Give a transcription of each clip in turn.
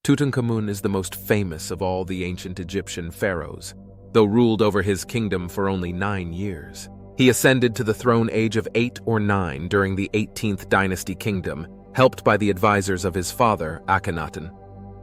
Tutankhamun is the most famous of all the ancient Egyptian pharaohs, though ruled over his kingdom for only 9 years. He ascended to the throne age of 8 or 9 during the 18th dynasty kingdom, helped by the advisors of his father, Akhenaten.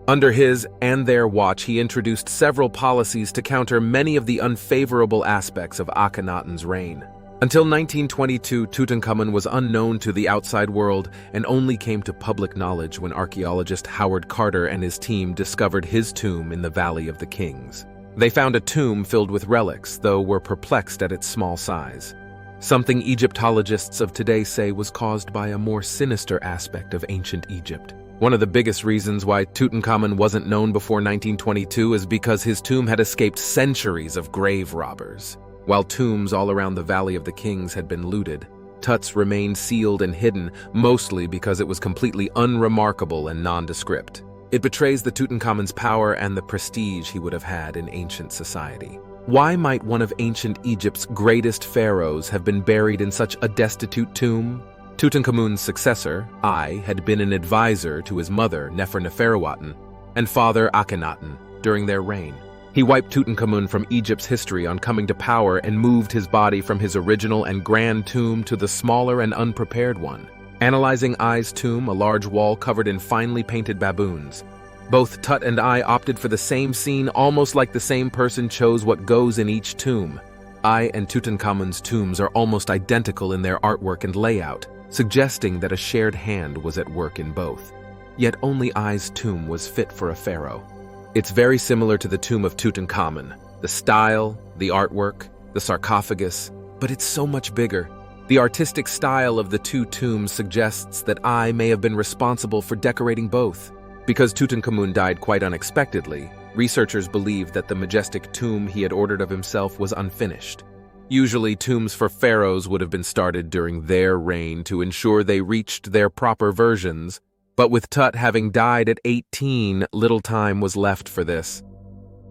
Under his and their watch, he introduced several policies to counter many of the unfavorable aspects of Akhenaten's reign. Until 1922, Tutankhamun was unknown to the outside world and only came to public knowledge when archaeologist Howard Carter and his team discovered his tomb in the Valley of the Kings. They found a tomb filled with relics, though were perplexed at its small size. Something Egyptologists of today say was caused by a more sinister aspect of ancient Egypt. One of the biggest reasons why Tutankhamun wasn't known before 1922 is because his tomb had escaped centuries of grave robbers. While tombs all around the Valley of the Kings had been looted, Tut's remained sealed and hidden, mostly because it was completely unremarkable and nondescript. It betrays the Tutankhamun's power and the prestige he would have had in ancient society. Why might one of ancient Egypt's greatest pharaohs have been buried in such a destitute tomb? Tutankhamun's successor, I, had been an advisor to his mother, Neferneferuaten, and father Akhenaten during their reign. He wiped Tutankhamun from Egypt's history on coming to power and moved his body from his original and grand tomb to the smaller and unprepared one. Analyzing I's tomb, a large wall covered in finely painted baboons. Both Tut and I opted for the same scene, almost like the same person chose what goes in each tomb. I and Tutankhamun's tombs are almost identical in their artwork and layout, suggesting that a shared hand was at work in both. Yet only I's tomb was fit for a pharaoh. It's very similar to the tomb of Tutankhamun, the style, the artwork, the sarcophagus, but it's so much bigger. The artistic style of the two tombs suggests that I may have been responsible for decorating both. Because Tutankhamun died quite unexpectedly, researchers believe that the majestic tomb he had ordered of himself was unfinished. Usually, tombs for pharaohs would have been started during their reign to ensure they reached their proper versions, but with Tut having died at 18, little time was left for this.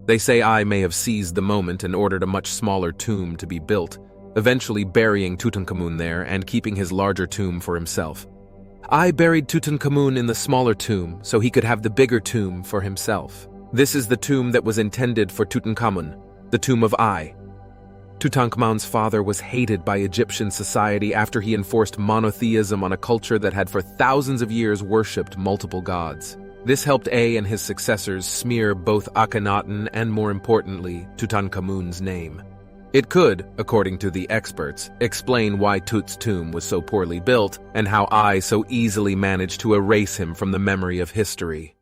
They say I may have seized the moment and ordered a much smaller tomb to be built, eventually burying Tutankhamun there and keeping his larger tomb for himself. I buried Tutankhamun in the smaller tomb so he could have the bigger tomb for himself. This is the tomb that was intended for Tutankhamun, the tomb of I. Tutankhamun's father was hated by Egyptian society after he enforced monotheism on a culture that had for thousands of years worshipped multiple gods. This helped A and his successors smear both Akhenaten and, more importantly, Tutankhamun's name. It could, according to the experts, explain why Tut's tomb was so poorly built and how I so easily managed to erase him from the memory of history.